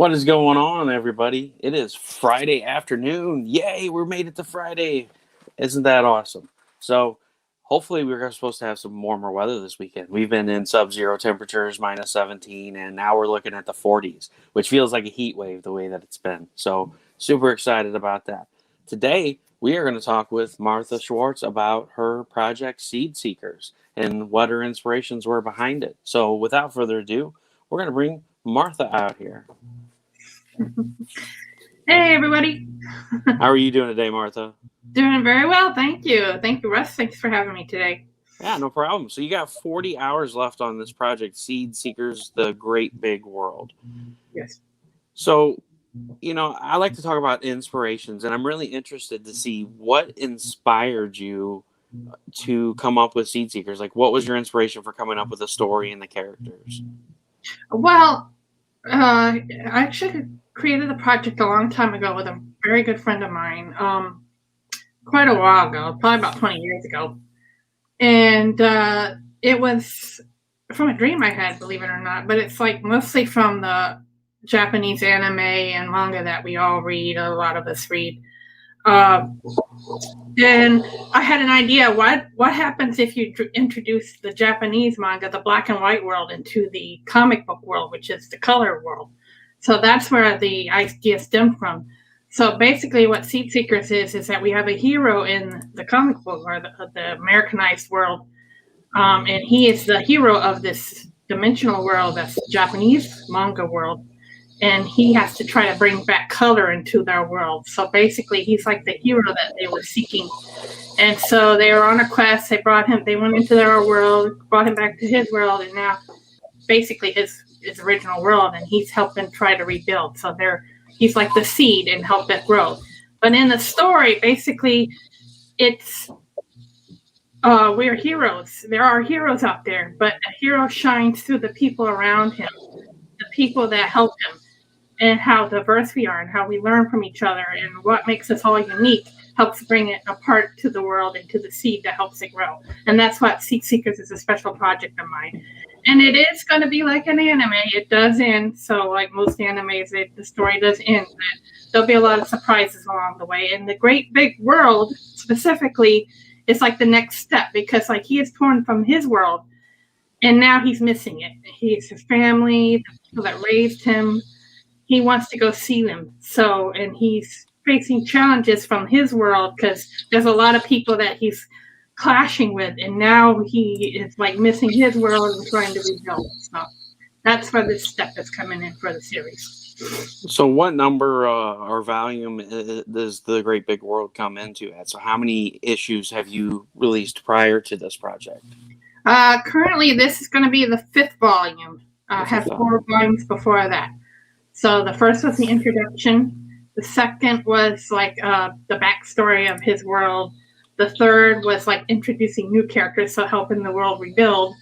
What is going on, everybody? It is Friday afternoon. Yay, we made it to Friday. Isn't that awesome? So, hopefully, we're supposed to have some warmer weather this weekend. We've been in sub-zero temperatures, minus 17, and now we're looking at the 40s, which feels like a heat wave the way that it's been. So, super excited about that. Today, we are going to talk with Martha Schwartz about her project Seed Seekers and what her inspirations were behind it. So, without further ado, we're going to bring Martha out here. Hey, everybody. How are you doing today, Martha? Doing very well, thank you. Thank you, Russ. Thanks for having me today. Yeah, no problem. So you got 40 hours left on this project, Seed Seekers, the Great Big World. Yes. So, I like to talk about inspirations, and I'm really interested to see what inspired you to come up with Seed Seekers. Like, what was your inspiration for coming up with the story and the characters? Well, I actually created a project a long time ago with a very good friend of mine, quite a while ago, probably about 20 years ago. And it was from a dream I had, believe it or not, but it's like mostly from the Japanese anime and manga that we all read, a lot of us read. Then I had an idea, what happens if you introduce the Japanese manga, the black and white world, into the comic book world, which is the color world. So that's where the idea stemmed from. So basically what Seed Seekers is that we have a hero in the comic book or the Americanized world. And he is the hero of this dimensional world, that's the Japanese manga world. And he has to try to bring back color into their world. So basically he's like the hero that they were seeking. And so they were on a quest. They went into their world, brought him back to his world, and now basically his original world, and he's helping try to rebuild. So he's like the seed and help it grow. But in the story, basically, it's we're heroes. There are heroes out there, but a hero shines through the people around him, the people that help him, and how diverse we are and how we learn from each other and what makes us all unique helps bring it apart to the world and to the seed that helps it grow. And that's what Seed Seekers is, a special project of mine. And it is going to be like an anime. It does end. So like most animes, the story does end. But there'll be a lot of surprises along the way. And the Great Big World specifically is like the next step because like he is torn from his world and now he's missing it. His family, the people that raised him, he wants to go see them. So, and he's facing challenges from his world because there's a lot of people that he's clashing with, and now he is like missing his world and trying to rebuild. So that's where this step is coming in for the series. So what number or volume does the Great Big World come into at? So how many issues have you released prior to this project? Currently, this is going to be the 5th volume. I have 4 volumes before that. So the first was the introduction. The second was like the backstory of his world. The third was like introducing new characters, so helping the world rebuild.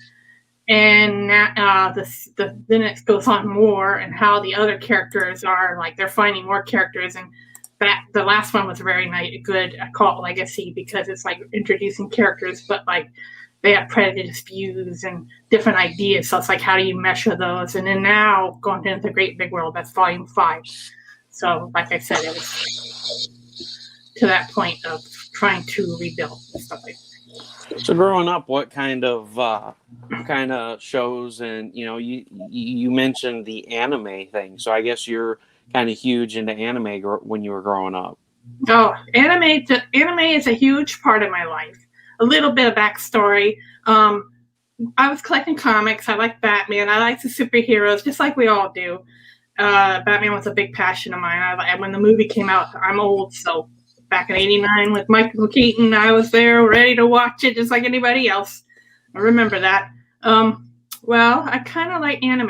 And then it goes on more and how the other characters are like they're finding more characters. And the last one was very good. I call it Legacy because it's like introducing characters, but like they have prejudice views and different ideas. So it's like, how do you measure those? And then now going into the Great Big World, that's volume 5. So like I said, it was to that point of trying to rebuild and stuff like that. So growing up, what kind of shows and you mentioned the anime thing. So I guess you're kind of huge into anime when you were growing up. Oh, anime is a huge part of my life. A little bit of backstory. I was collecting comics. I like Batman. I like the superheroes, just like we all do. Batman was a big passion of mine. When the movie came out, I'm old, so back in '89 with Michael Keaton, I was there ready to watch it just like anybody else. I remember that. Well, I kind of like anime.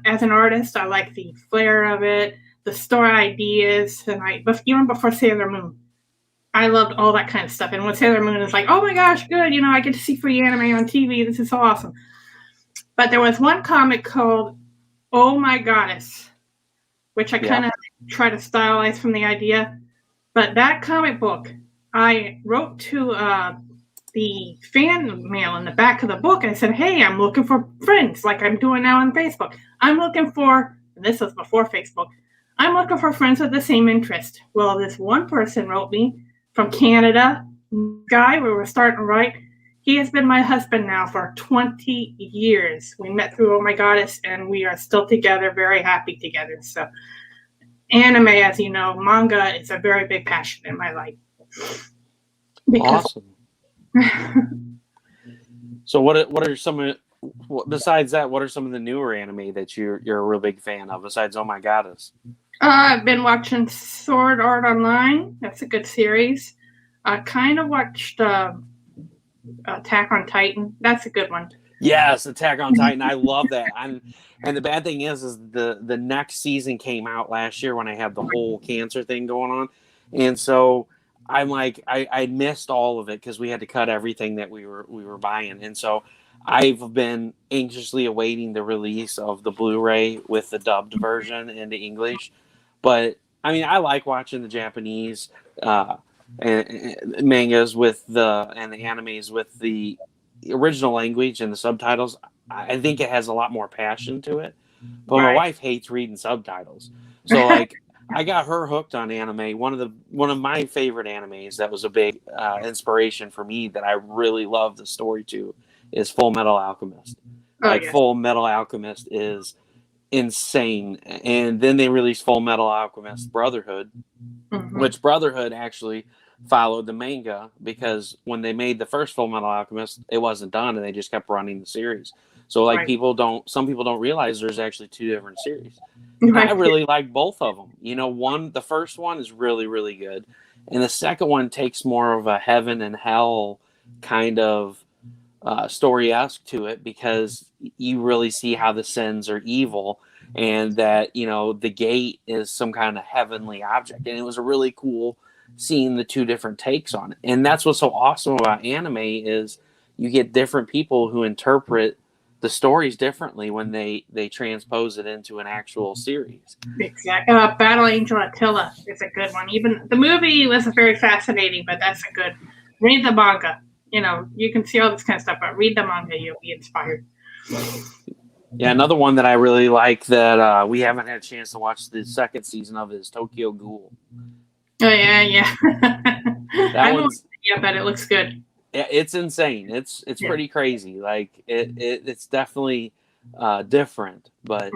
As an artist, I like the flair of it, the story ideas, and even before Sailor Moon, I loved all that kind of stuff. And when Sailor Moon is like, oh my gosh, good, I get to see free anime on TV. This is so awesome. But there was one comic called Oh My Goddess, which I kind of try to stylize from the idea. But that comic book, I wrote to the fan mail in the back of the book. I said, hey, I'm looking for friends like I'm doing now on Facebook. I'm looking for and this was before Facebook, I'm looking for friends with the same interest. Well, this one person wrote me from Canada, guy, we were starting to write. He has been my husband now for 20 years. We met through Oh My Goddess, and we are still together, very happy together. So, anime, as you know, manga is a very big passion in my life. Because awesome. So what are some of, besides that, what are some of the newer anime that you're a real big fan of besides Oh My Goddess? I've been watching Sword Art Online. That's a good series. I kind of watched Attack on Titan. That's a good one. Yes, Attack on Titan. I love that. And the bad thing is the next season came out last year when I had the whole cancer thing going on, and so I'm like I missed all of it because we had to cut everything that we were buying, and so I've been anxiously awaiting the release of the Blu-ray with the dubbed version into English. But I mean, I like watching the Japanese and mangas with the animes with the original language and the subtitles. I think it has a lot more passion to it. But my wife hates reading subtitles, so like I got her hooked on anime. One of my favorite animes that was a big inspiration for me that I really love the story to is Full Metal Alchemist. Full Metal Alchemist is insane. And then they released Full Metal Alchemist Brotherhood, which Brotherhood actually followed the manga because when they made the first Full Metal Alchemist, it wasn't done and they just kept running the series. So like some people don't realize there's actually two different series. I really like both of them. You know, the first one is really, really good. And the second one takes more of a heaven and hell kind of story-esque to it because you really see how the sins are evil and that, you know, the gate is some kind of heavenly object. And it was a really cool seeing the two different takes on it. And that's what's so awesome about anime is you get different people who interpret the stories differently when they transpose it into an actual series. Exactly. Battle Angel Attila is a good one. Even the movie was very fascinating, but that's a good. Read the manga. You know, you can see all this kind of stuff, but read the manga, you'll be inspired. Yeah, another one that I really like that we haven't had a chance to watch the second season of is Tokyo Ghoul. Oh yeah. I haven't watched it yet, but it looks good. It's insane. It's pretty crazy. Like it's definitely different, but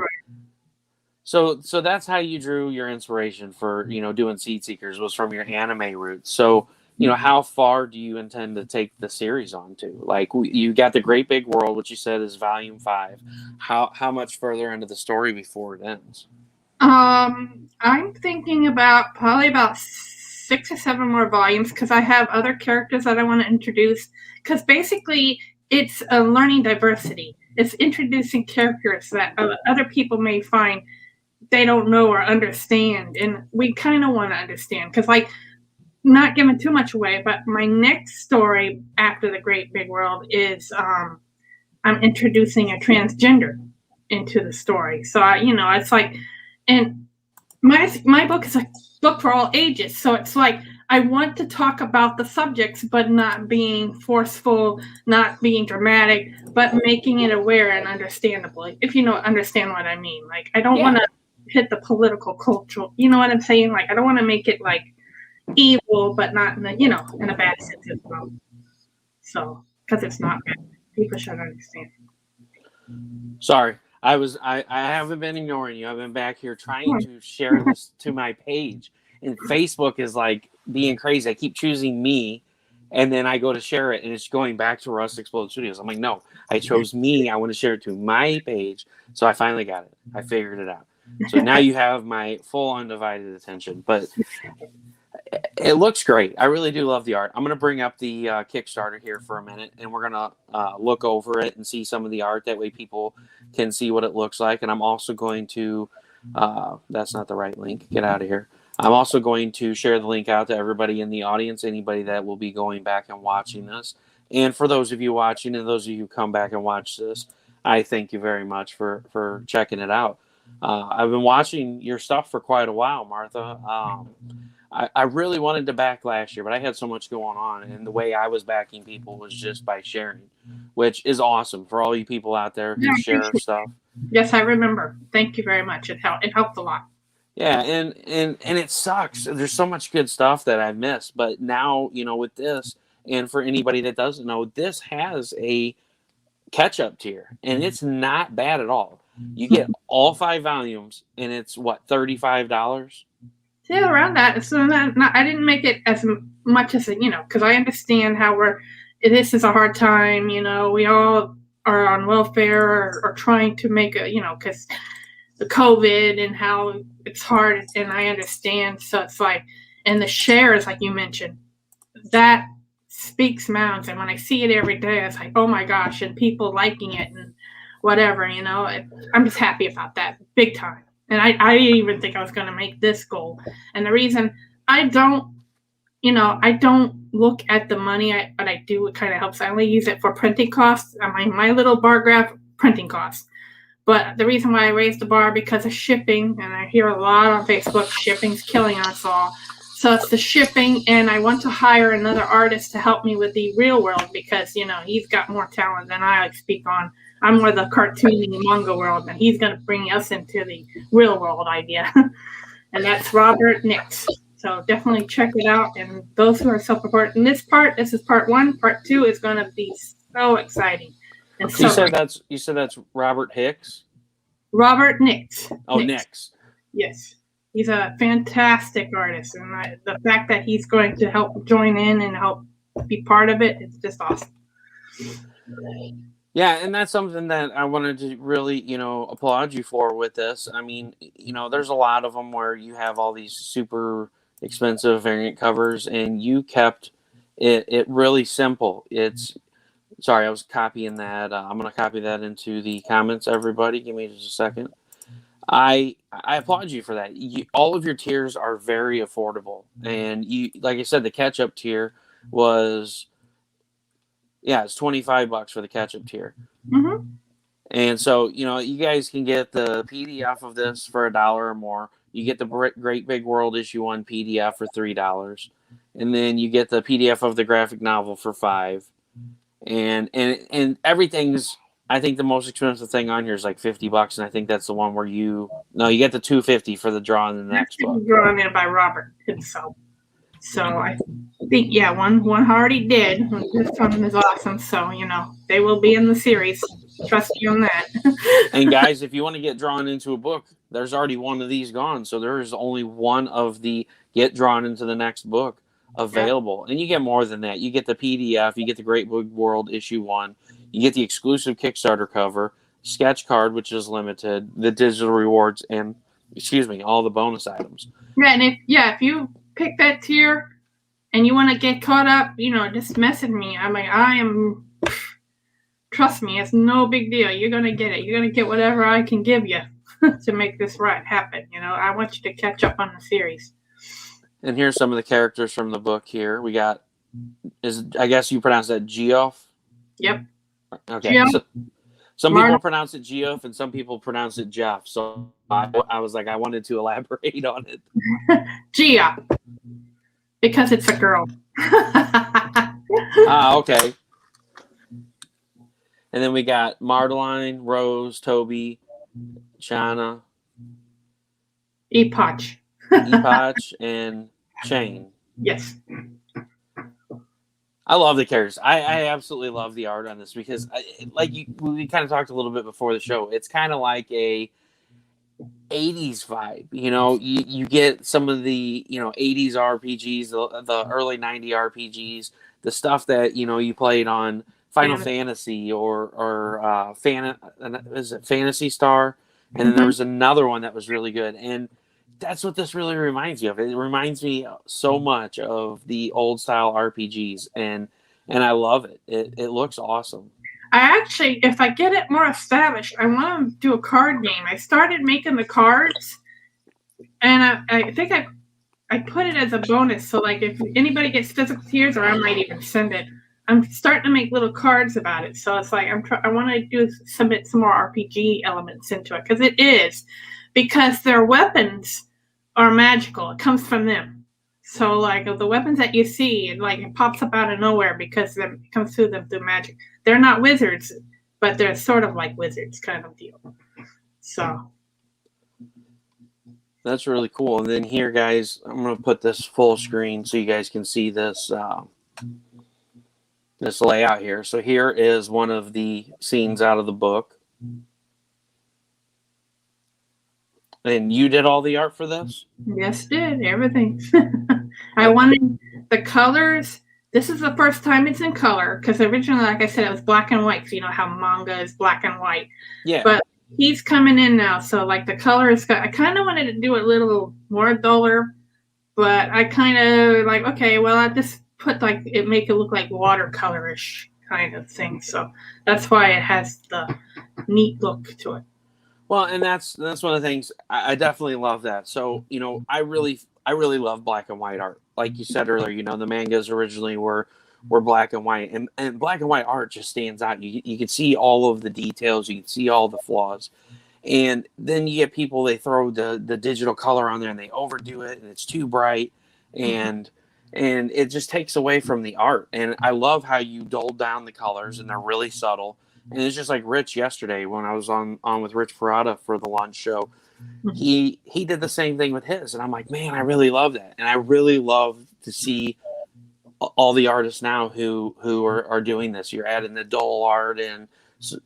so that's how you drew your inspiration for, you know, doing Seed Seekers was from your anime roots. So, you know, how far do you intend to take the series on to? Like you got the Great Big World, which you said is volume 5. How much further into the story before it ends? I'm thinking about probably about 6 or 7 more volumes because I have other characters that I want to introduce. Because basically, it's learning diversity. It's introducing characters that other people may find they don't know or understand, and we kind of want to understand. Because, like, not giving too much away, but my next story after the Great Big World is I'm introducing a transgender into the story. So it's like, and my book is a book for all ages. So it's like I want to talk about the subjects, but not being forceful, not being dramatic, but making it aware and understandable. If you understand what I mean. Like I don't want to hit the political culture. You know what I'm saying? Like I don't want to make it like evil, but not in a bad sense as well. So because it's not bad, people should understand. Sorry. I haven't been ignoring you. I've been back here trying to share this to my page. And Facebook is like being crazy. I keep choosing me and then I go to share it and it's going back to Rust Explode Studios. I'm like, no, I chose me. I want to share it to my page. So I finally got it. I figured it out. So now you have my full undivided attention. But it looks great. I really do love the art. I'm going to bring up the Kickstarter here for a minute, and we're going to look over it and see some of the art. That way people can see what it looks like. And I'm also going to that's not the right link. Get out of here. I'm also going to share the link out to everybody in the audience, anybody that will be going back and watching this. And for those of you watching and those of you who come back and watch this, I thank you very much for checking it out. I've been watching your stuff for quite a while, Martha. I really wanted to back last year, but I had so much going on, and the way I was backing people was just by sharing, which is awesome for all you people out there who share stuff. Yes, I remember. Thank you very much. It helped a lot. Yeah, and it sucks. There's so much good stuff that I've missed, but now with this, and for anybody that doesn't know, this has a catch-up tier, and it's not bad at all. You get all 5 volumes, and it's what, $35? Yeah, around that. So I didn't make it as much as because I understand how this is a hard time. We all are on welfare or trying to make because the COVID and how it's hard, and I understand. So it's like, and the shares, like you mentioned, that speaks mountains. And when I see it every day, it's like, oh my gosh, and people liking it and whatever, I'm just happy about that, big time. And I didn't even think I was going to make this goal. And the reason I don't look at the money, but I do, it kind of helps. I only use it for printing costs. My little bar graph, printing costs. But the reason why I raised the bar, because of shipping, and I hear a lot on Facebook, shipping's killing us all. So it's the shipping, and I want to hire another artist to help me with the real world, because, he's got more talent than I speak on. I'm more the cartoony manga world, and he's going to bring us into the real world idea. And that's Robert Nix. So definitely check it out. And those who are self-reported, this is part 1. Part 2 is going to be so exciting. And you said that's Robert Hicks? Robert Nix. Oh, Nix. Yes. He's a fantastic artist. And the fact that he's going to help join in and help be part of it, it's just awesome. Yeah, and that's something that I wanted to really, applaud you for with this. I mean, there's a lot of them where you have all these super expensive variant covers, and you kept it really simple. Sorry, I was copying that. I'm going to copy that into the comments, everybody. Give me just a second. I applaud you for that. All of your tiers are very affordable. And like I said, the catch-up tier was... Yeah, it's $25 for the catch-up tier. Mm-hmm. And so, you guys can get the PDF of this for $1 or more. You get the Great Big World Issue 1 PDF for $3. And then you get the PDF of the graphic novel for $5. And everything's, I think the most expensive thing on here is like $50, and I think that's the one where you get the $250 for the draw in the next book. Drawn in by Robert himself. So I think, one already did. This one is awesome. So, they will be in the series. Trust me on that. And guys, if you want to get drawn into a book, there's already one of these gone. So there is only one of the get drawn into the next book available. Yeah. And you get more than that. You get the PDF, you get the Great Big World Issue 1, you get the exclusive Kickstarter cover, sketch card, which is limited, the digital rewards, and all the bonus items. Yeah, and if you pick that tier and you want to get caught up, just message me. I'm like, trust me, it's no big deal. You're going to get it. You're going to get whatever I can give you to make this right happen. I want you to catch up on the series. And here's some of the characters from the book here. We got, I guess you pronounce that Geoff? Yep. Okay. Geoff. So, some people pronounce it Geoff and some people pronounce it Jeff. So I was like, I wanted to elaborate on it. Geoff. Because it's a girl. Okay. And then we got Mardeline, Rose, Toby, Shauna, Epoch, and Shane. Yes. I love the characters. I absolutely love the art on this because, we kind of talked a little bit before the show. It's kind of like a 80s vibe. You get some of the 80s RPGs, the early 90s RPGs, the stuff that you played on Final Fantasy or is it Phantasy Star? And then there was another one that was really good, and that's what this really reminds me of. It reminds me so much of the old style RPGs, and I love it. It looks awesome. I actually, if I get it more established, I want to do a card game. I started making the cards, and I think I put it as a bonus. So, like, if anybody gets physical tiers, or I might even send it, I'm starting to make little cards about it. So it's like I want to submit some more RPG elements into it, because their weapons are magical. It comes from them. So, like, the weapons that you see, it pops up out of nowhere because it comes through them through magic. They're not wizards, but they're sort of like wizards kind of deal. So That's really cool. And then here, guys, I'm going to put this full screen so you guys can see this this layout here. So here is one of the scenes out of the book. And you did all the art for this? yes, did everything. I wanted the colors. This is the first time it's in color because originally, like I said, it was black and white. So you know how manga is black and white. Yeah. But he's coming in now, so like the colors. I kind of wanted to do it a little more duller, but I kind of like okay, well I just put like it make it look like watercolorish kind of thing. So that's why it has the neat look to it. Well, and that's one of the things I definitely love that. So, you know, I really love black and white art. Like you said earlier, you know, the mangas originally were black and white, and black and white art just stands out. You can see all of the details, you can see all the flaws. And then you get people, they throw the digital color on there and they overdo it and it's too bright, and it just takes away from the art. And I love how you dulled down the colors and they're really subtle. And it's just like Rich yesterday when I was on with Rich Parada for the launch show. He did the same thing with his, and I'm like, man, I really love that, and I really love to see all the artists now who are doing this. You're adding the dull art and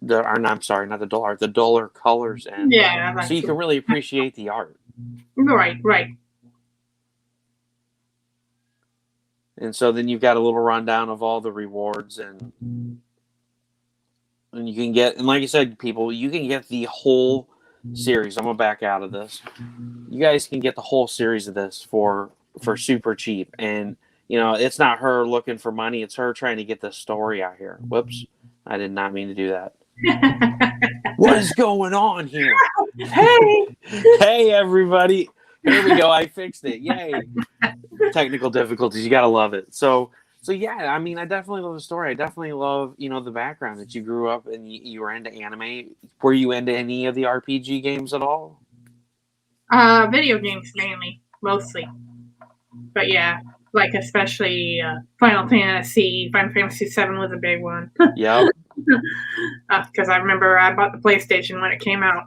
I'm sorry, not the dull art, the duller colors, and Yeah, so you can really appreciate the art. Right. And so then you've got a little rundown of all the rewards, and you can get, and like I said, people, you can get the whole series. I'm gonna back out of this. You guys can get the whole series of this for super cheap, and you know it's not her looking for money; it's her trying to get the story out here. Whoops, I did not mean to do that. What is going on here? Hey, everybody! Here we go. I fixed it. Yay! Technical difficulties. You gotta love it. So yeah, I mean, I definitely love the story. I definitely love, you know, the background that you grew up and you were into anime. Were you into any of the RPG games at all? Video games mainly, mostly. But yeah, like especially Final Fantasy. Final Fantasy 7 was a big one. Yep. Because I remember I bought the PlayStation when it came out.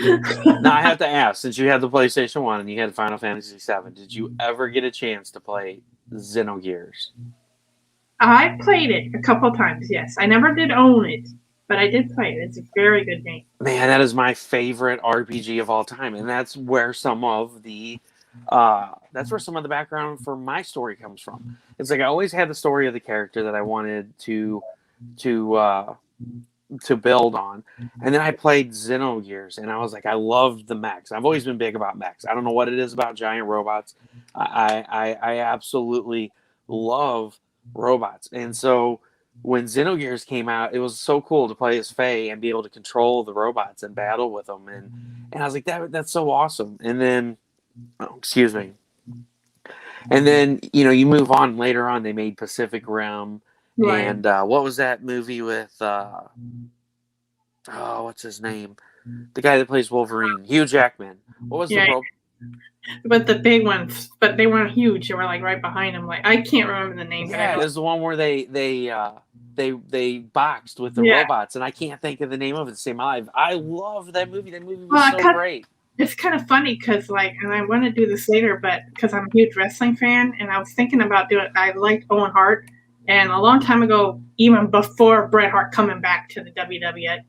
Now I have to ask, since you had the PlayStation 1 and you had Final Fantasy 7, did you ever get a chance to play Xenogears? I played it a couple times, yes. I never did own it, but I did play it. It's a very good game. Man, that is my favorite RPG of all time, and that's where some of the background for my story comes from. It's like I always had the story of the character that I wanted to build on, and then I played Xenogears, and I was like, I loved the mechs. I've always been big about mechs. I don't know what it is about giant robots. I absolutely love robots, and so when Xenogears came out, it was so cool to play as Faye and be able to control the robots and battle with them, and I was like, that's so awesome. And then, excuse me, and then you know you move on later on. They made Pacific Rim. Right. And what was that movie with what's his name? The guy that plays Wolverine, Hugh Jackman. What was the But the big ones, but they weren't huge. They were like right behind him. Like I can't remember the name. Yeah, it was the one where they boxed with the robots, and I can't think of the name of it to save my life. I love that movie. That movie was so great. It's kind of funny because, like, and I want to do this later, but because I'm a huge wrestling fan, and I was thinking about doing it. I liked Owen Hart. And a long time ago, even before Bret Hart coming back to the WWE,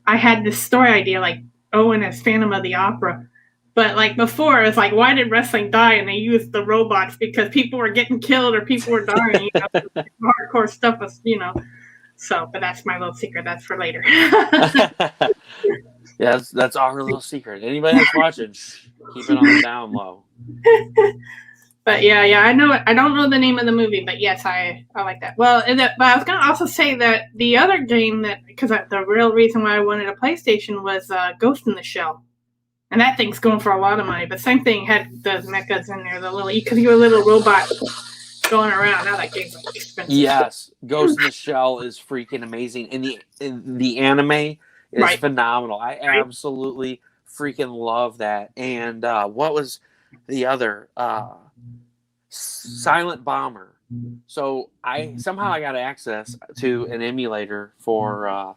I had this story idea, like Owen as Phantom of the Opera. But like before, it's like, why did wrestling die? And they used the robots because people were getting killed or people were dying. You know, hardcore stuff was, you know. So, but that's my little secret. That's for later. Yeah, that's our little secret. Anybody that's watching, keep it on the down low. But yeah, I know it. I don't know the name of the movie, but yes, I like that. Well, but I was going to also say that the other game because the real reason why I wanted a PlayStation was Ghost in the Shell, and that thing's going for a lot of money. But same thing had the mechas in there, because you're a little robot going around. Now that game's expensive. Yes, Ghost in the Shell is freaking amazing, and the anime is phenomenal. I absolutely freaking love that. And what was the other? Silent Bomber. So I somehow got access to an emulator for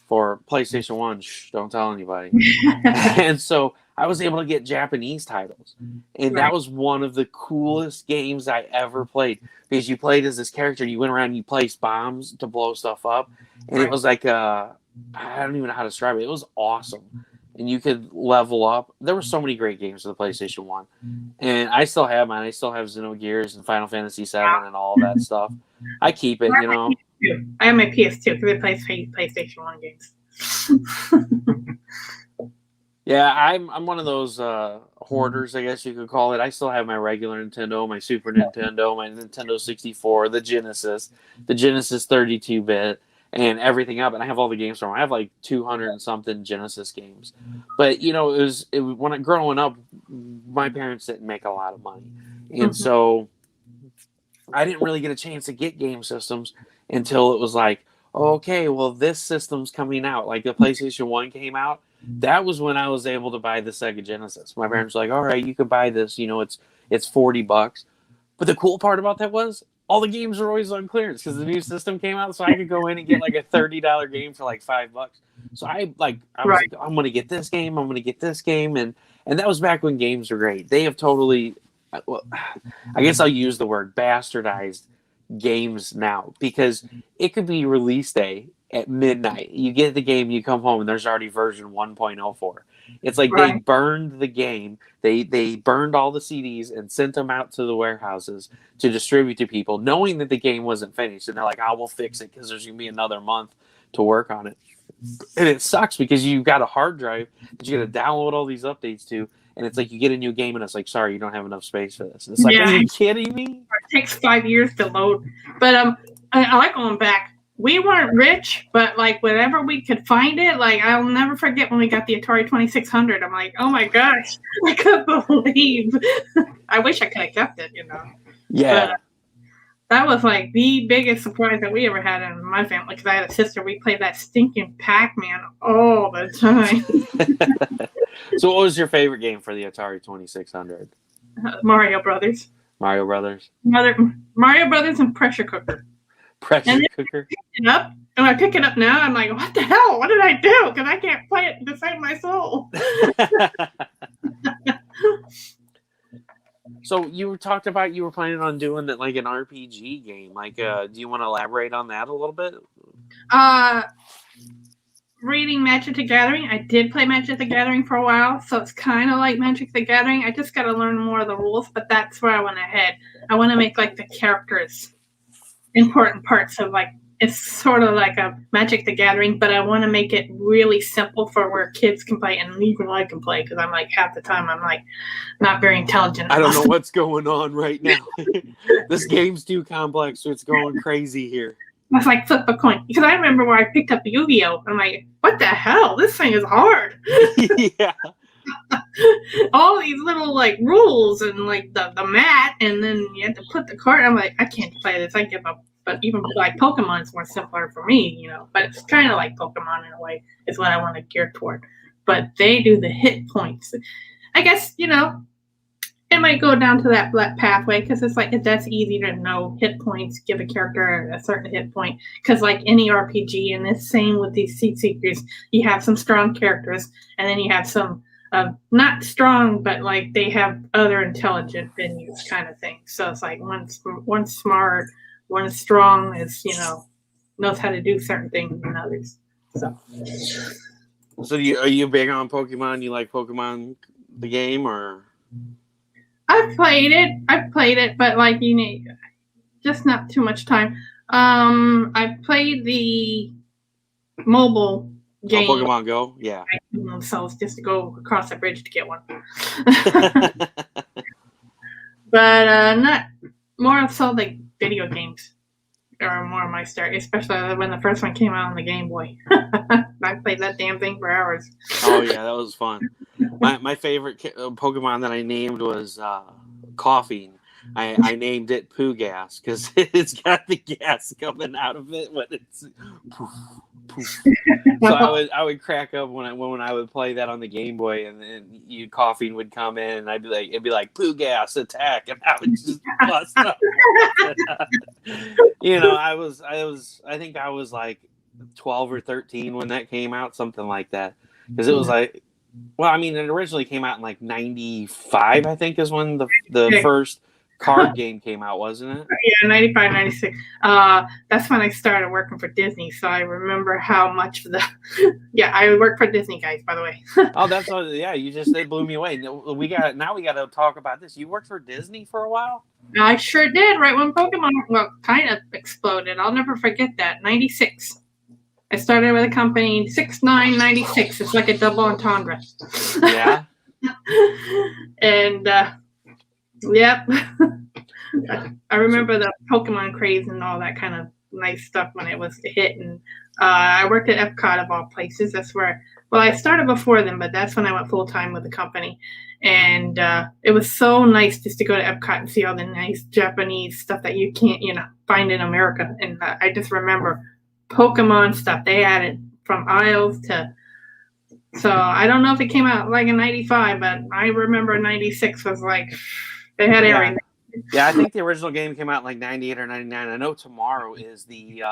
for PlayStation 1. Shh, don't tell anybody. And so I was able to get Japanese titles. And that Right. was one of the coolest games I ever played. Because you played as this character, and you went around and you placed bombs to blow stuff up. And it Right. was like, I don't even know how to describe it. It was awesome. And you could level up. There were so many great games for the PlayStation 1. And I still have mine. I still have Xenogears and Final Fantasy 7 and all that stuff. I keep it, you know. I have my PS2 because it plays PlayStation 1 games. Yeah, I'm one of those hoarders, I guess you could call it. I still have my regular Nintendo, my Super Nintendo, my Nintendo 64, the Genesis 32-bit, and everything up. And I have all the games from them. I have like 200 and something Genesis games. But you know, when growing up, my parents didn't make a lot of money, and so I didn't really get a chance to get game systems until it was like, okay, well, this system's coming out. Like the PlayStation 1 came out. That was when I was able to buy the Sega Genesis. My parents were like, all right, you can buy this. You know, it's $40. But the cool part about that was all the games were always on clearance because the new system came out. So I could go in and get like a $30 game for like $5. So I was like, I'm going to get this game. I'm going to get this game. And that was back when games were great. They have totally, well, I guess I'll use the word bastardized games now because it could be release day at midnight. You get the game, you come home, and there's already version 1.04. It's like they burned the game. They burned all the CDs and sent them out to the warehouses to distribute to people, knowing that the game wasn't finished. And they're like, "I will fix it because there's gonna be another month to work on it." And it sucks because you've got a hard drive that you got to download all these updates to. And it's like you get a new game and it's like, sorry, you don't have enough space for this. And it's like, are you kidding me? It takes 5 years to load. But I like going back. We weren't rich, but like whenever we could find it, like I'll never forget when we got the Atari 2600. I'm like, oh my gosh, I couldn't believe. I wish I could have kept it, you know. Yeah. But that was like the biggest surprise that we ever had in my family because I had a sister. We played that stinking Pac-Man all the time. So what was your favorite game for the Atari 2600? Mario Brothers. Mario Brothers? Mario Brothers and Pressure Cooker. Pressure Cooker? And I pick it up now, I'm like, what the hell? What did I do? Because I can't play it to save my soul. So you talked about you were planning on doing it like an RPG game. Like, do you want to elaborate on that a little bit? Reading Magic the Gathering. I did play Magic the Gathering for a while, so it's kind of like Magic the Gathering. I just got to learn more of the rules, but that's where I went ahead. I want to make like the characters important parts of like, it's sort of like a Magic the Gathering, but I want to make it really simple for where kids can play and even I can play because I'm like half the time I'm like not very intelligent. I don't know what's going on right now. This game's too complex, so it's going crazy here. It's like flip a coin because I remember where I picked up Yu-Gi-Oh! I'm like, what the hell? This thing is hard. Yeah. All these little like rules and like the mat, and then you have to put the card. I'm like, I can't play this. I give up. But even like Pokemon's more simpler for me, you know. But it's kind of like Pokemon in a way. Is what I want to gear toward. But they do the hit points. I guess you know. It might go down to that pathway because it's like that's easy to know hit points. Give a character a certain hit point because, like any RPG, and it's same with these Seed Seekers, you have some strong characters, and then you have some not strong, but like they have other intelligent venues kind of thing. So it's like one's smart, one's strong, is knows how to do certain things than others. So are you big on Pokemon? You like Pokemon the game or? I've played it, but like just not too much time. I played the mobile game. Oh, Pokemon Go, yeah. Themselves just to go across the bridge to get one. But not more so like video games are more of my start, especially when the first one came out on the Game Boy. I played that damn thing for hours. Oh yeah, that was fun. My favorite Pokemon that I named was Coughing. I named it Poo Gas because it's got the gas coming out of it when it's poof, poof. So I would crack up when I would play that on the Game Boy, and then Coughing would come in, and it'd be like Poo Gas attack, and I would just bust up. I think I was like 12 or 13 when that came out, something like that. Because it was like, well, I mean, it originally came out in like 95, I think, is when the first card game came out, wasn't it? Yeah, 95, 96. That's when I started working for Disney, so I remember how much the yeah, I work for Disney, guys, by the way. Oh, that's what. Yeah, it blew me away. We got to talk about this. You worked for Disney for a while. I sure did. Right when Pokemon kind of exploded, I'll never forget that. 96. I started with a company 6/9/96. It's like a double entendre. Yeah. And yep. I remember the Pokemon craze and all that kind of nice stuff when it was the hit. And I worked at Epcot of all places. That's where, well, I started before then, but that's when I went full time with the company. And it was so nice just to go to Epcot and see all the nice Japanese stuff that you can't, find in America. And I just remember Pokemon stuff. They added from aisles to. So I don't know if it came out like in 95, but I remember 96 was like, they had everything. Yeah, I think the original game came out in like 98 or 99. I know tomorrow is the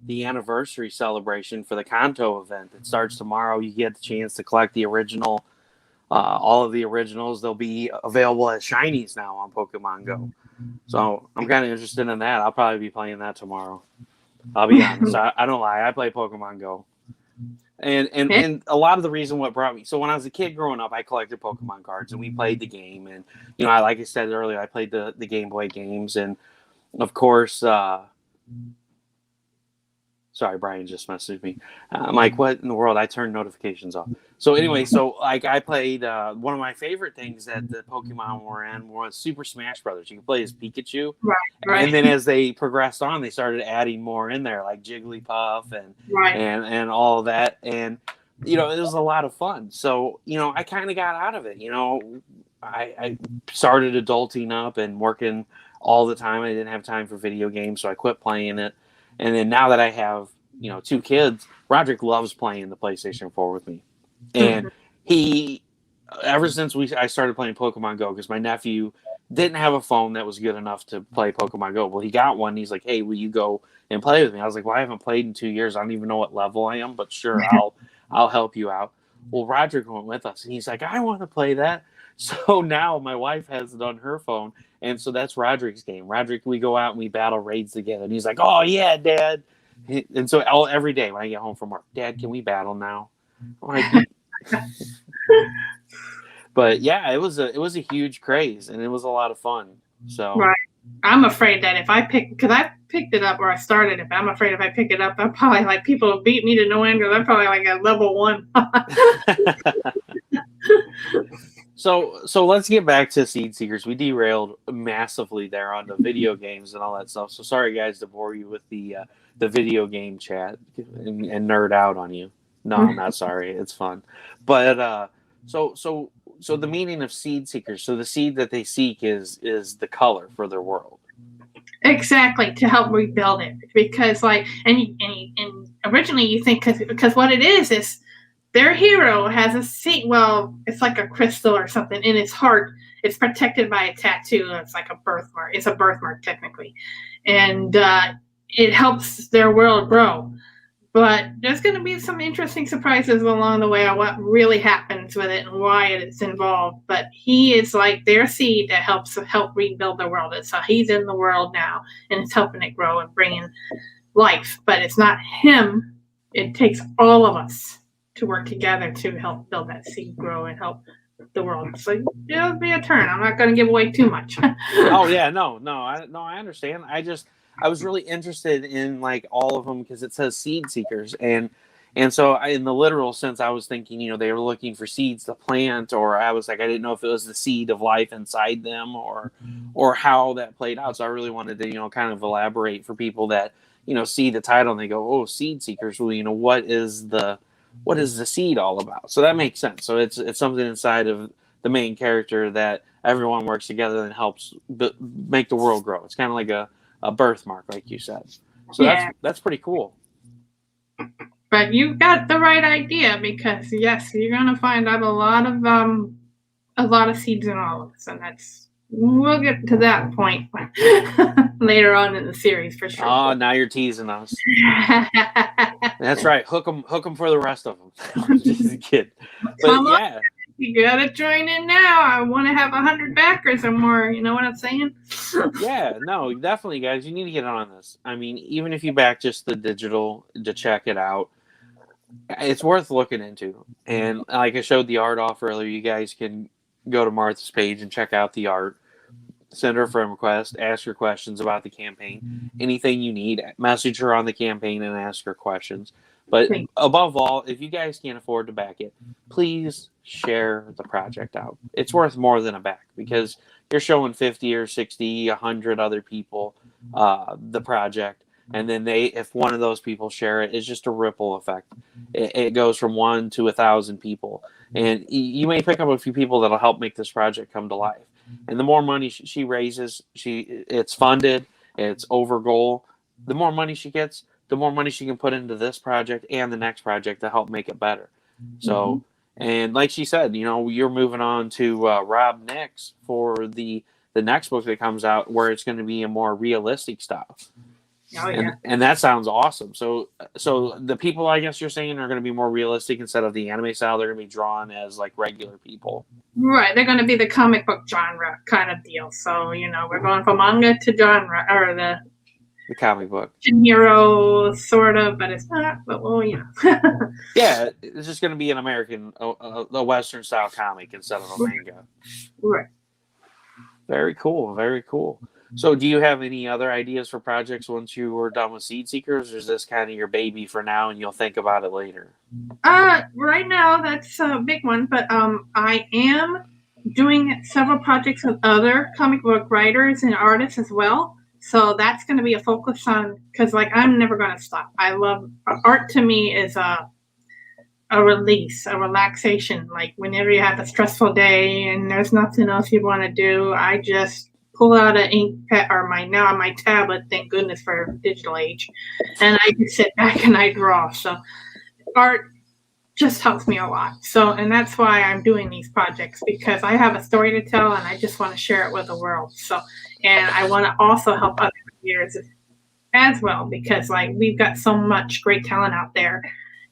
anniversary celebration for the Kanto event. It starts tomorrow. You get the chance to collect the original, all of the originals. They'll be available as shinies now on Pokemon Go. So I'm kind of interested in that. I'll probably be playing that tomorrow. I'll be honest. I don't lie. I play Pokemon Go. And a lot of the reason what brought me, so when I was a kid growing up, I collected Pokemon cards and we played the game. And, like I said earlier, I played the Game Boy games. And of course, sorry, Brian just messaged me. I'm like, what in the world? I turned notifications off. So anyway, I played, one of my favorite things that the Pokemon were in was Super Smash Brothers. You could play as Pikachu. Right. And then as they progressed on, they started adding more in there, like Jigglypuff and all of that. And, it was a lot of fun. So, I kind of got out of it. I started adulting up and working all the time. I didn't have time for video games, so I quit playing it. And then now that I have, 2 kids, Roderick loves playing the PlayStation 4 with me. And he, ever since I started playing Pokemon Go, because my nephew didn't have a phone that was good enough to play Pokemon Go. Well, he got one. He's like, hey, will you go and play with me? I was like, well, I haven't played in 2 years. I don't even know what level I am, but sure, I'll help you out. Well, Roderick went with us, and he's like, I want to play that. So now my wife has it on her phone, and so that's Roderick's game. Roderick, we go out and we battle raids together, and he's like, oh, yeah, Dad. And so every day when I get home from work, Dad, can we battle now? But yeah, it was a huge craze, and it was a lot of fun. So right. I'm afraid that if I picked it up, or I started it, but I'm afraid if I pick it up, I'll probably people will beat me to no end, because I'm probably like a level 1. So let's get back to Seed Seekers. We derailed massively there on the video games and all that stuff. So sorry, guys, to bore you with the video game chat and nerd out on you. No, I'm not sorry. It's fun. But so the meaning of Seed Seekers. So the seed that they seek is the color for their world. Exactly, to help rebuild it, because and originally you think because what it is their hero has a seed. Well, it's like a crystal or something in his heart. It's protected by a tattoo. It's like a birthmark. It's a birthmark technically, and it helps their world grow. But there's going to be some interesting surprises along the way on what really happens with it and why it's involved. But he is like their seed that help rebuild the world. And so he's in the world now, and it's helping it grow and bringing life. But it's not him. It takes all of us to work together to help build that seed grow and help the world. So it'll be a turn. I'm not going to give away too much. Oh yeah, no, I understand. I was really interested in like all of them because it says Seed Seekers, and so in the literal sense, I was thinking, they were looking for seeds to plant, or I was like, I didn't know if it was the seed of life inside them, or how that played out. So I really wanted to, kind of elaborate for people that, see the title and they go, oh, Seed Seekers. Well, what is the seed all about? So that makes sense. So it's something inside of the main character that everyone works together and helps make the world grow. It's kind of like a birthmark, like you said. So yeah. That's pretty cool. But you got the right idea, because yes, you're gonna find out a lot of seeds in all of us, and We'll get to that point later on in the series for sure. Oh, now you're teasing us. That's right. Hook them for the rest of them. Just a kid. But Come on, yeah, you gotta join in now. I want to have 100 backers or more. You know what I'm saying? yeah, no, definitely, guys. You need to get on this. I mean, even if you back just the digital to check it out, it's worth looking into. And like I showed the art off earlier, you guys can go to Martha's page and check out the art. Send her a friend request, ask her questions about the campaign, anything you need, message her on the campaign and ask her questions. But above all, if you guys can't afford to back it, please share the project out. It's worth more than a back because you're showing 50 or 60, 100 other people the project. And then if one of those people share it, it's just a ripple effect. It goes from 1 to 1,000 people. And you may pick up a few people that'll help make this project come to life. And the more money she raises, it's funded, it's over goal. The more money she gets, the more money she can put into this project and the next project to help make it better. So, and like she said, you're moving on to Rob Nix for the next book that comes out, where it's going to be a more realistic style. Oh, yeah. And that sounds awesome. So the people, I guess you're saying, are going to be more realistic instead of the anime style. They're going to be drawn as like regular people. Right. They're going to be the comic book genre kind of deal. So, we're going from manga to genre, or the comic book. Hero, sort of, but it's not. But, well, Yeah, it's just going to be an American, a Western style comic instead of a manga. Right. Very cool. Very cool. So do you have any other ideas for projects once you were done with Seed Seekers, or is this kind of your baby for now and you'll think about it later? Right now, that's a big one, but I am doing several projects with other comic book writers and artists as well. So that's going to be a focus on, because I'm never going to stop. I love art. To me is a release, a relaxation. Like whenever you have a stressful day and there's nothing else you want to do, I just pull out an ink pad or my tablet, thank goodness for digital age, and I just sit back and I draw. So art just helps me a lot. So, and that's why I'm doing these projects, because I have a story to tell and I just want to share it with the world. So, and I want to also help other creators as well, because we've got so much great talent out there,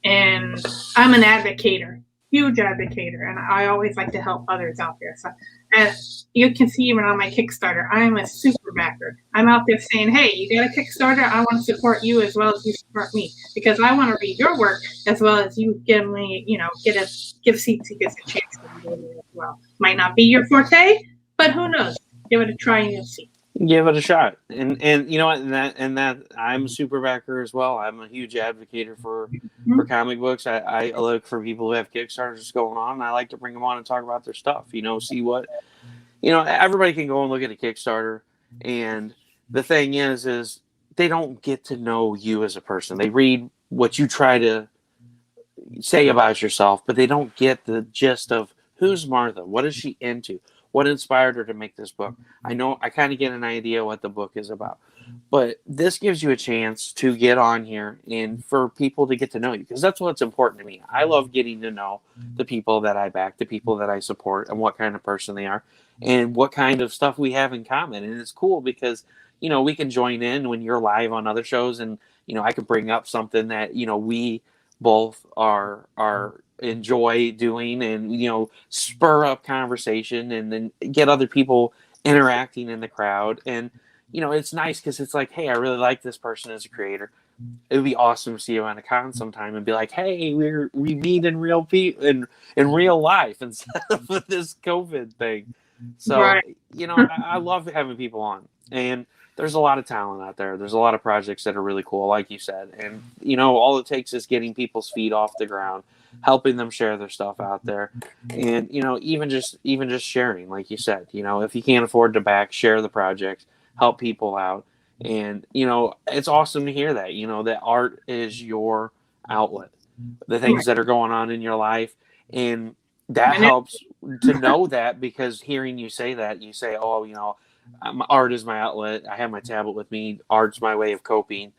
and I'm an advocator, huge advocator, and I always like to help others out there. So, as you can see, even on my Kickstarter, I'm a super backer. I'm out there saying, hey, you got a Kickstarter? I want to support you as well as you support me, because I want to read your work as well as you give me, give Seed Seekers a chance to do it as well. Might not be your forte, but who knows? Give it a try and you'll see. Give it a shot. And you know what, and that I'm a super backer as well. I'm a huge advocate for comic books. I look for people who have Kickstarters going on, and I like to bring them on and talk about their stuff. See what everybody can go and look at a Kickstarter, and the thing is they don't get to know you as a person. They read what you try to say about yourself, but they don't get the gist of who's Martha, what is she into, what inspired her to make this book. I kind of get an idea what the book is about, but this gives you a chance to get on here and for people to get to know you, because that's what's important to me. I love getting to know the people that I back, the people that I support, and what kind of person they are and what kind of stuff we have in common. And it's cool because we can join in when you're live on other shows, and I could bring up something that we both are enjoy doing, and spur up conversation, and then get other people interacting in the crowd. And it's nice because it's like, hey, I really like this person as a creator. It would be awesome to see you on a con sometime and be like, hey, we meet in real in real life instead of this COVID thing. So right. I love having people on, and there's a lot of talent out there. There's a lot of projects that are really cool, like you said. And, all it takes is getting people's feet off the ground, helping them share their stuff out there. And, even just sharing, like you said, if you can't afford to back, share the projects, help people out. And, it's awesome to hear that, that art is your outlet, the things that are going on in your life. And that helps to know that, because hearing you say that, you say, oh, art is my outlet. I have my tablet with me. Art's my way of coping.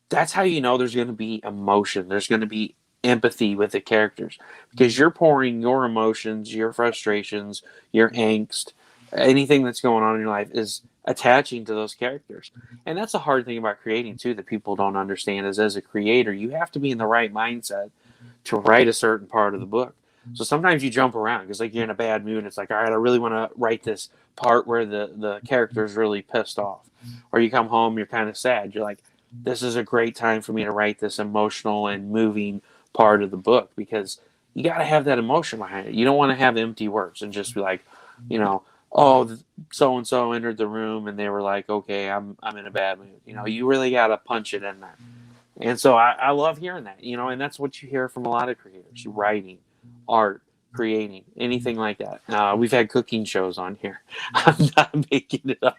That's how there's going to be emotion. There's going to be empathy with the characters, because you're pouring your emotions, your frustrations, your angst anything that's going on in your life is attaching to those characters. And that's a hard thing about creating too that people don't understand is as a creator, you have to be in the right mindset to write a certain part of the book. So sometimes you jump around because like you're in a bad mood. It's like, all right, I really want to write this part where the character is really pissed off. Or you come home, you're kind of sad. You're like, this is a great time for me to write this emotional and moving part of the book because you got to have that emotion behind it. You don't want to have empty words and just be like, you know, oh, so and so entered the room and they were like, okay, I'm in a bad mood. You know, you really got to punch it in there. And so I love hearing that, you know, and that's what you hear from a lot of creators: writing, art, creating, anything like that. We've had cooking shows on here. I'm not making it up.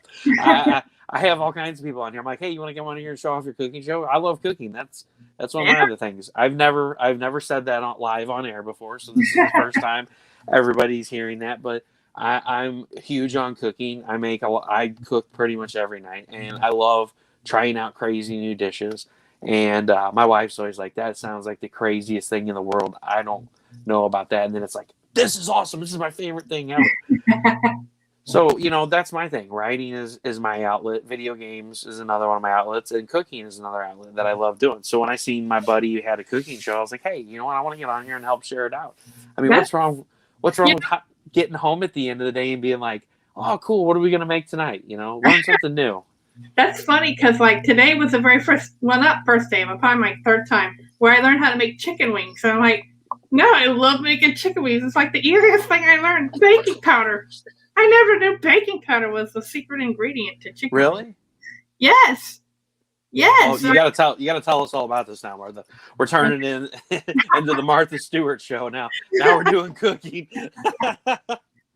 I have all kinds of people on here. I'm like, hey, you want to come on here and show off your cooking show? I love cooking. That's one of my other things. I've never said that live on air before, so this is the first time everybody's hearing that. But I'm huge on cooking. I cook pretty much every night, and I love trying out crazy new dishes. And my wife's always like, that sounds like the craziest thing in the world. I don't know about that. And then it's like, this is awesome. This is my favorite thing ever. So, you know, that's my thing. Writing is my outlet. Video games is another one of my outlets. And cooking is another outlet that I love doing. So when I seen my buddy who had a cooking show, I was like, hey, you know what? I want to get on here and help share it out. I mean, what's wrong with getting home at the end of the day and being like, oh, cool. What are we going to make tonight? You know, learn something new. That's funny because like today was the very first day, but probably my third time where I learned how to make chicken wings. So I'm like, no, I love making chicken wings. It's like the easiest thing I learned. Baking powder. I never knew baking powder was the secret ingredient to chicken. Really? Wings. Yes. Oh, you gotta tell us all about this now, Martha. We're turning into the Martha Stewart show now. Now we're doing cooking.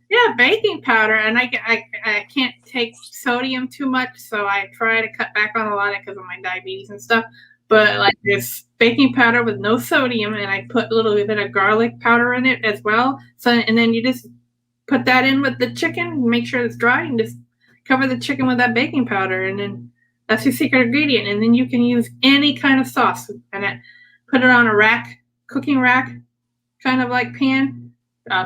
Yeah, baking powder, and I can't take sodium too much, so I try to cut back on a lot of it because of my diabetes and stuff. But like this baking powder with no sodium, and I put a little bit of garlic powder in it as well. So, and then you just put that in with the chicken, make sure it's dry, and just cover the chicken with that baking powder, and then that's your secret ingredient. And then you can use any kind of sauce, and put it on a rack, cooking rack, kind of like pan.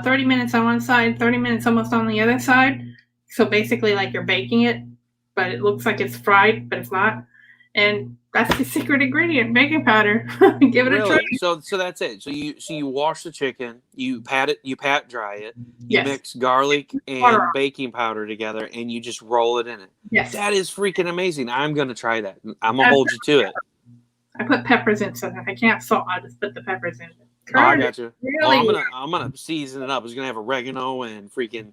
30 minutes on one side, 30 minutes almost on the other side. So basically like you're baking it, but it looks like it's fried, but it's not. And that's the secret ingredient, baking powder. Give it a try. So that's it. So you wash the chicken, you pat dry it, you Yes. mix garlic and baking powder together, and you just roll it in it. Yes. That is freaking amazing. I'm gonna try that. I'm gonna hold you to it. I put peppers in, so if I can't salt, I just put the peppers in. Oh, I got you. Really? I'm gonna season it up. It's gonna have oregano and freaking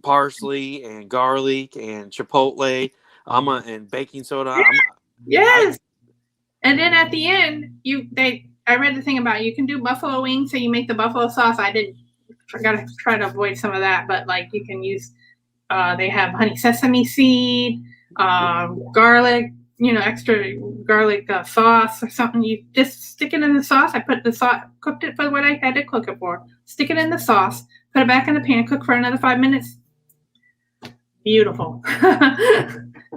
parsley and garlic and chipotle. And baking soda. Yes. And then at the end, I read the thing about you can do buffalo wings, so you make the buffalo sauce. I gotta try to avoid some of that, but like you can use. They have honey sesame seed, garlic. Extra garlic sauce or something. You just stick it in the sauce. I put the sauce, cooked it for what I had to cook it for. Stick it in the sauce, put it back in the pan, cook for another 5 minutes. Beautiful.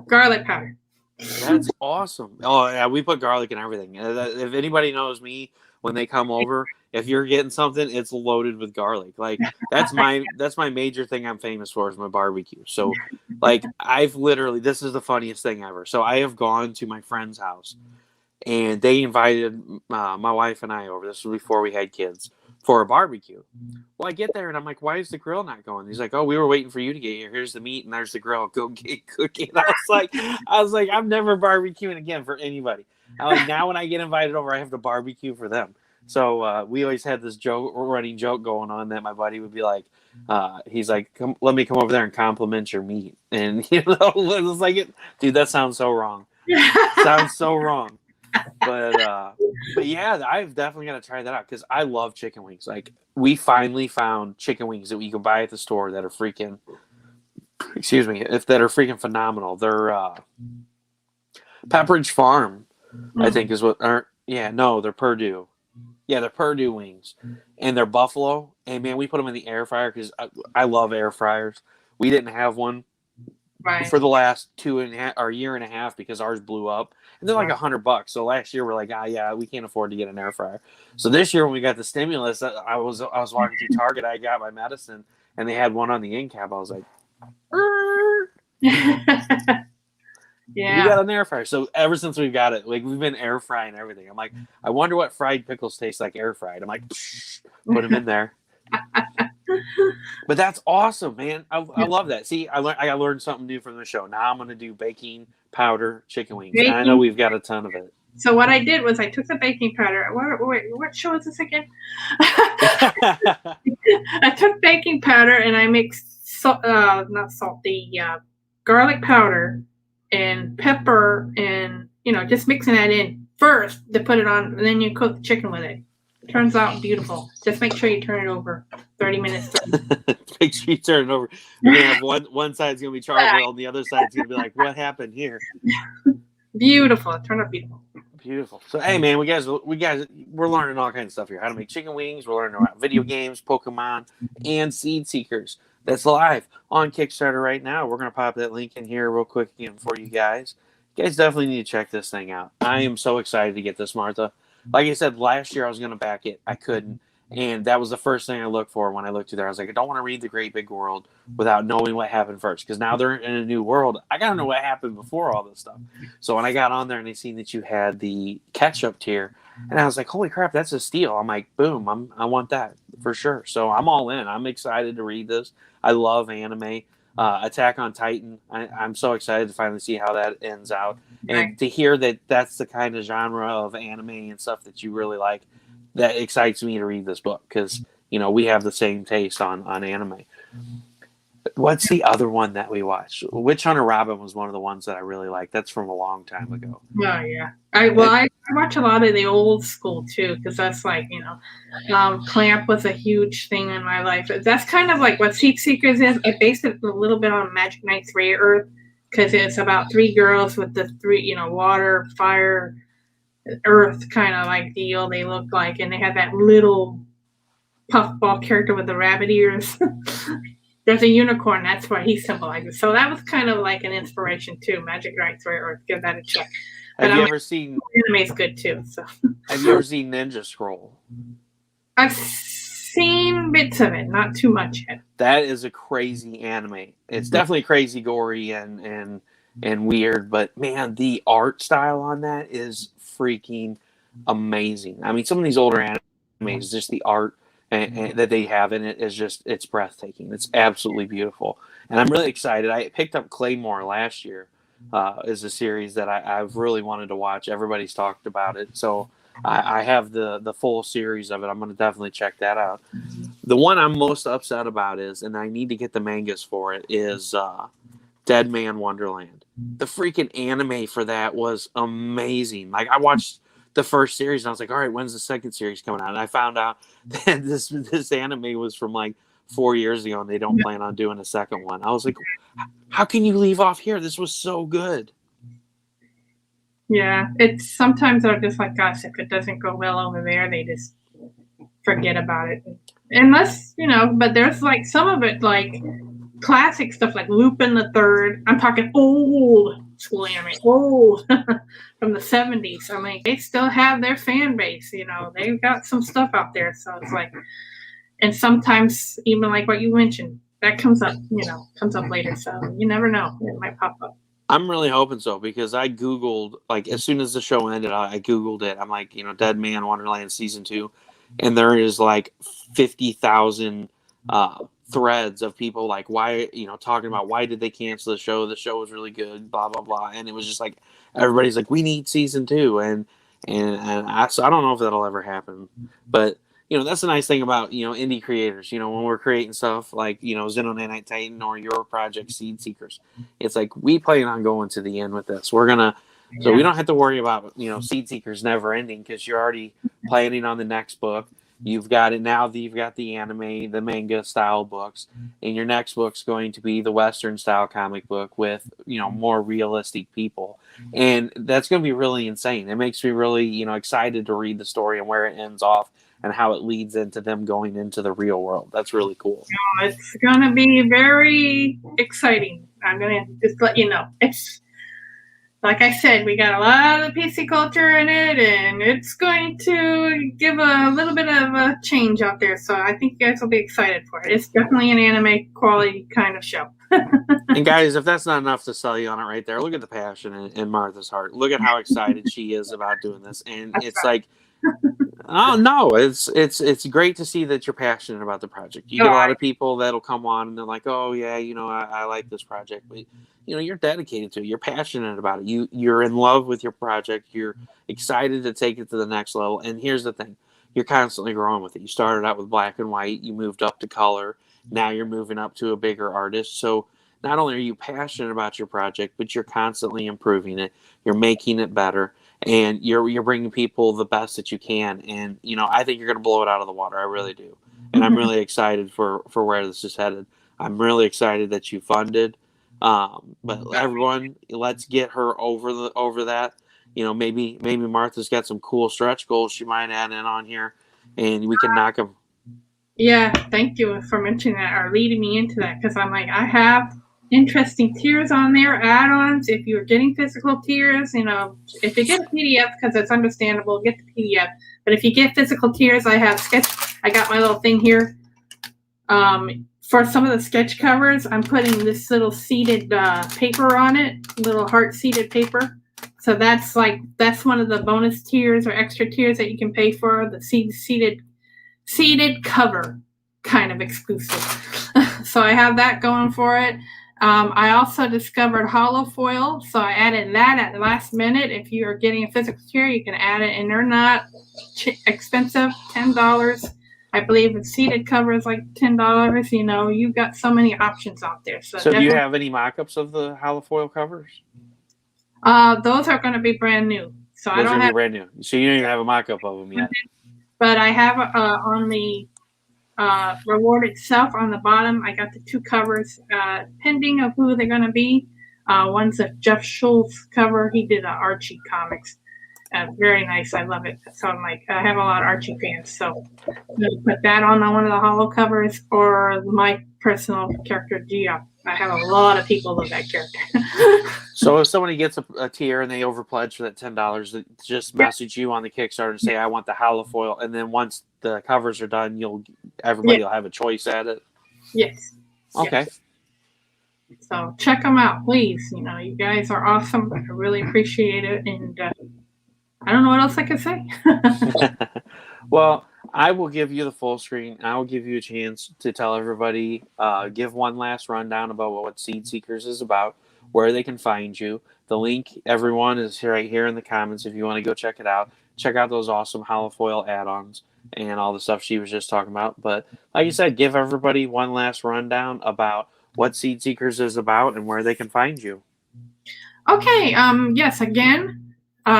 Garlic powder. That's awesome. Oh yeah, we put garlic in everything. If anybody knows me, when they come over, if you're getting something, it's loaded with garlic. Like that's my major thing I'm famous for is my barbecue. So like this is the funniest thing ever. So I have gone to my friend's house and they invited my wife and I over. This was before we had kids for a barbecue. Well, I get there and I'm like, why is the grill not going? He's like, oh, we were waiting for you to get here. Here's the meat and there's the grill. Go get cooking. I was like, I'm never barbecuing again for anybody. Now when I get invited over, I have to barbecue for them. So we always had this running joke going on that my buddy would be like, he's like, let me come over there and compliment your meat. And it was like, dude, that sounds so wrong. Sounds so wrong. But yeah, I've definitely got to try that out because I love chicken wings. Like we finally found chicken wings that we can buy at the store that are freaking, that are freaking phenomenal. They're Pepperidge Farm, I think is what. They're Purdue. Yeah, they're Purdue wings, and they're buffalo. And man, we put them in the air fryer because I love air fryers. We didn't have one for the last year and a half because ours blew up, and they're like $100. So last year we're like, we can't afford to get an air fryer. So this year when we got the stimulus, I was walking through Target. I got my medicine, and they had one on the end cap. I was like, Yeah. we got an air fryer. So ever since we've got it, like we've been air frying everything. I'm like, I wonder what fried pickles taste like air fried. I'm like, put them in there. But that's awesome, man. I love that. See, I learned something new from the show. Now I'm going to do baking powder chicken wings. And I know we've got a ton of it. So what I did was I took the baking powder. What show is this again? I took baking powder and I mixed garlic powder and pepper and just mixing that in first to put it on, and then you cook the chicken with it. It turns out beautiful. Just make sure you turn it over 30 minutes. Make sure you turn it over. You're gonna have one side's gonna be charcoal and the other side's gonna be like, what happened here? Beautiful. It turned out beautiful. Beautiful. So hey man, we're learning all kinds of stuff here. How to make chicken wings. We're learning about video games, Pokemon, and Seed Seekers. That's live on Kickstarter right now. We're gonna pop that link in here real quick again for you guys. You guys definitely need to check this thing out. I am so excited to get this, Martha. Like I said, last year I was gonna back it. I couldn't. And that was the first thing I looked for when I looked through there. I was like, I don't want to read The Great Big World without knowing what happened first. Because now they're in a new world. I got to know what happened before all this stuff. So when I got on there and I seen that you had the catch-up tier, and I was like, holy crap, that's a steal. I'm like, boom, I want that for sure. So I'm all in. I'm excited to read this. I love anime. Attack on Titan. I'm so excited to finally see how that ends out. And to hear that that's the kind of genre of anime and stuff that you really like, that excites me to read this book because, we have the same taste on anime. What's the other one that we watched? Witch Hunter Robin was one of the ones that I really liked. That's from a long time ago. Oh, yeah. I watch a lot of the old school, too, because that's like, Clamp was a huge thing in my life. That's kind of like what Seed Seekers is. I based it a little bit on Magic Knight's Ray Earth because it's about 3 girls with the 3, water, fire, earth kind of like deal they look like, and they have that little puffball character with the rabbit ears. There's a unicorn, that's what he symbolizes. So that was kind of like an inspiration too. Magic Knight's Ray Earth, give that a check. Have you ever seen anime's good too? So have you ever seen Ninja Scroll? I've seen bits of it, not too much yet. That is a crazy anime. It's definitely crazy, gory and weird, but man, the art style on that is freaking amazing. I mean, some of these older animes, just the art and that they have in it is it's breathtaking. It's absolutely beautiful, and I'm really excited. I picked up Claymore last year. Is a series that I've really wanted to watch. Everybody's talked about it, so I have the full series of it. I'm going to definitely check that out. The one I'm most upset about is, and I need to get the mangas for it, is Dead Man Wonderland. The freaking anime for that was amazing. Like, I watched the first series and I was like, all right, when's the second series coming out? And I found out that this anime was from like 4 years ago and they don't plan on doing a second one. I was like, how can you leave off here? This was so good. Yeah, it's sometimes they're just like us. If it doesn't go well over there, they just forget about it. Unless, but there's like some of it, like classic stuff like Lupin the Third. I'm talking old school anime, old from the 70s. I mean, they still have their fan base. They've got some stuff out there. So it's like, and sometimes even like what you mentioned, that comes up later. So you never know, it might pop up. I'm really hoping so because I Googled, like, as soon as the show ended, I Googled it. I'm like, Dead Man Wonderland season 2, and there is like 50,000 threads of people like, why, talking about why did they cancel the show? The show was really good, blah blah blah, and it was just like everybody's like, we need season 2, and so I don't know if that'll ever happen, but that's the nice thing about indie creators. When we're creating stuff like Xenonaut Titan or your project Seed Seekers, it's like we plan on going to the end with this. We're gonna. So we don't have to worry about, Seed Seekers never ending because you're already planning on the next book. You've got it now. You've got the anime, the manga style books, and your next book's going to be the Western style comic book with, more realistic people. And that's going to be really insane. It makes me really, excited to read the story and where it ends off and how it leads into them going into the real world. That's really cool. It's going to be very exciting. I'm going to just let you know. It's like I said, we got a lot of PC culture in it, and it's going to give a little bit of a change out there. So I think you guys will be excited for it. It's definitely an anime quality kind of show. And guys, if that's not enough to sell you on it right there, look at the passion in Martha's heart. Look at how excited she is about doing this, and That's it's right. like, oh no, it's great to see that you're passionate about the project. You Oh, get a lot of people that'll come on and they're like, oh yeah, I like this project, but you're dedicated to it. You're passionate about it. You're in love with your project. You're excited to take it to the next level. And here's the thing: you're constantly growing with it. You started out with black and white. You moved up to color. Now you're moving up to a bigger artist. So not only are you passionate about your project, but you're constantly improving it. You're making it better, and you're bringing people the best that you can. And I think you're going to blow it out of the water. I really do, and I'm really excited for where this is headed. I'm really excited that you funded. But everyone, let's get her over that. Maybe Martha's got some cool stretch goals she might add in on here, and we can knock them. Yeah, thank you for mentioning that or leading me into that, because I'm like, I have interesting tiers on there, add-ons. If you're getting physical tiers, if you get a PDF, because it's understandable, get the PDF. But if you get physical tiers, I got my little thing here. For some of the sketch covers, I'm putting this little seeded paper on it, little heart seeded paper. So that's one of the bonus tiers or extra tiers that you can pay for, the seeded cover kind of exclusive. So I have that going for it. I also discovered hollow foil, so I added that at the last minute. If you are getting a physical tier, you can add it, and they're not expensive, $10. I believe the seeded cover is like $10. You've got so many options out there. So do you have any mock-ups of the hollow foil covers? Those are going to be brand new. So those are going to be brand new. So you don't even have a mock-up of them yet. But I have on the reward itself on the bottom, I got the 2 covers pending of who they're going to be. One's a Jeff Schultz cover. He did Archie comics. Very nice. I love it. So I'm like, I have a lot of Archie fans. So I'm going to put that on one of the hollow covers, or my personal character, Gia. I have a lot of people love that character. So if somebody gets a tier and they overpledge for that $10, just message you on the Kickstarter and say, I want the hollow foil. And then once the covers are done, everybody will have a choice at it. Yes. Okay. Yes. So check them out, please. You guys are awesome. I really appreciate it. And I don't know what else I can say. Well, I will give you the full screen. I will give you a chance to tell everybody, give one last rundown about what Seed Seekers is about, where they can find you. The link, everyone, is right here in the comments if you want to go check it out. Check out those awesome hollow foil add-ons and all the stuff she was just talking about. But like you said, give everybody one last rundown about what Seed Seekers is about and where they can find you. Okay. Yes, again,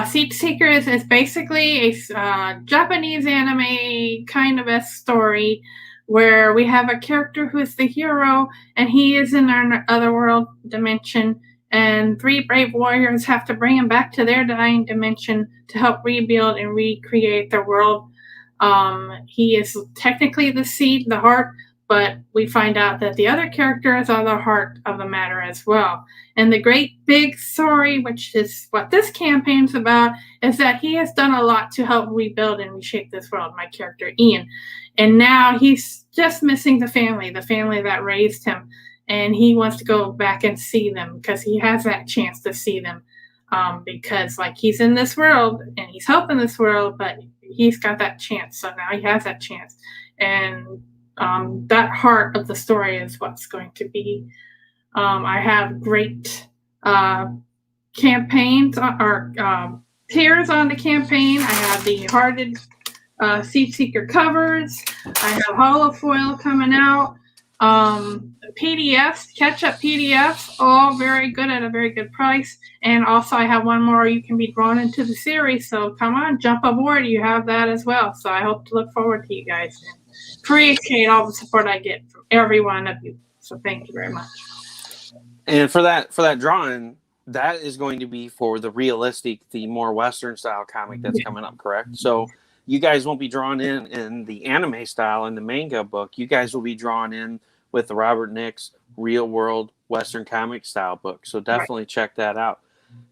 Seed Seekers is basically a Japanese anime kind of a story where we have a character who is the hero, and he is in our otherworld dimension, and 3 brave warriors have to bring him back to their dying dimension to help rebuild and recreate their world. He is technically the seed, the heart, but we find out that the other characters are the heart of the matter as well. And the great big story, which is what this campaign's about, is that he has done a lot to help rebuild and reshape this world, my character Ian. And now he's just missing the family that raised him. And he wants to go back and see them because he has that chance to see them. Because he's in this world and he's helping this world, but he's got that chance. So now he has that chance. And that heart of the story is what's going to be. I have great campaigns or tiers on the campaign. I have the hearted Seed Seeker covers. I have hollow foil coming out. PDFs, catch-up PDFs, all very good at a very good price. And also I have one more you can be drawn into the series. So come on, jump aboard. You have that as well. So I hope to look forward to you guys. Appreciate all the support I get from every one of you. So thank you very much. And for that drawing, that is going to be for the realistic, the more Western style comic that's coming up, correct? So you guys won't be drawn in the anime style in the manga book. You guys will be drawn in with the Robert Nix real world Western comic style book. So definitely check that out.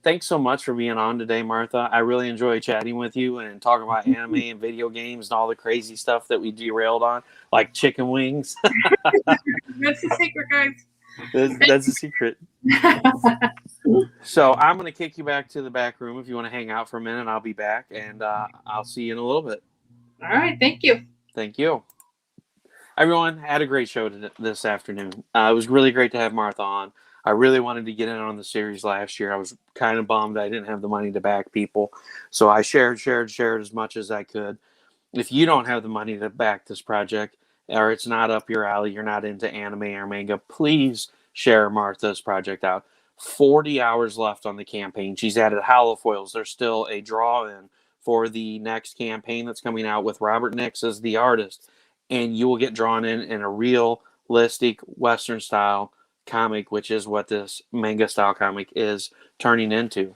Thanks so much for being on today, Martha. I really enjoy chatting with you and talking about anime and video games and all the crazy stuff that we derailed on, like chicken wings. That's the secret, guys. That's a secret. So I'm going to kick you back to the back room. If you want to hang out for a minute, I'll be back, and I'll see you in a little bit. All right, thank you. Thank you. Everyone had a great show this afternoon. It was really great to have Martha on. I really wanted to get in on the series last year. I was kind of bummed I didn't have the money to back people. So I shared as much as I could. If you don't have the money to back this project, or it's not up your alley, you're not into anime or manga, please share Martha's project out. 40 hours left on the campaign. She's added holofoils. There's still a draw in for the next campaign that's coming out with Robert Nix as the artist. And you will get drawn in a realistic Western style comic, which is what this manga style comic is turning into.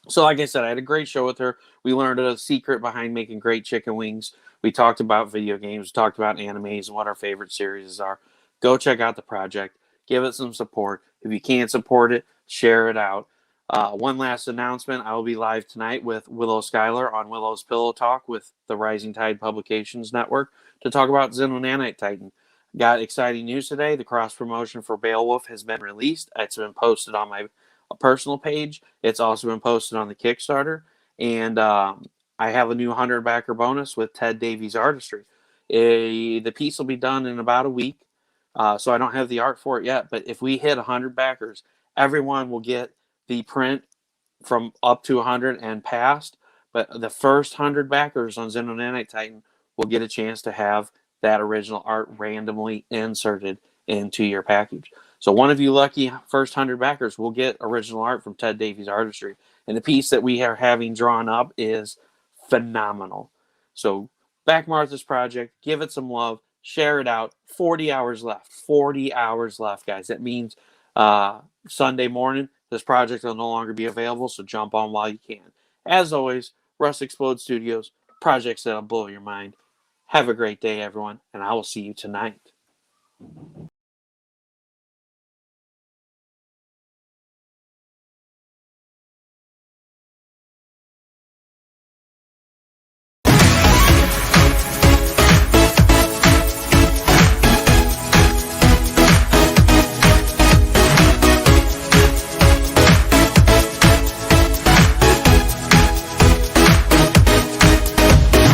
So, like I said, I had a great show with her. We learned a secret behind making great chicken wings. We talked about video games, we talked about animes, and what our favorite series are. Go check out the project. Give it some support. If you can't support it, share it out. One last announcement. I will be live tonight with Willow Schuyler on Willow's Pillow Talk with the Rising Tide Publications Network to talk about Xenonanite Titan. Got exciting news today. The cross promotion for Beowulf has been released. It's been posted on my personal page. It's also been posted on the Kickstarter. And I have a new 100 backer bonus with Ted Davies Artistry. The piece will be done in about a week. So I don't have the art for it yet. But if we hit 100 backers, everyone will get the print from up to 100 and past. But the first 100 backers on Xenonanite Titan will get a chance to have that original art randomly inserted into your package. So one of you lucky first 100 backers will get original art from Ted Davies Artistry. And the piece that we are having drawn up is phenomenal. So back Martha's project, give it some love, share it out. 40 hours left. 40 hours left, guys. That means Sunday morning, this project will no longer be available, so jump on while you can. As always, Rust Explode Studios, projects that'll blow your mind. Have a great day, everyone, and I will see you tonight.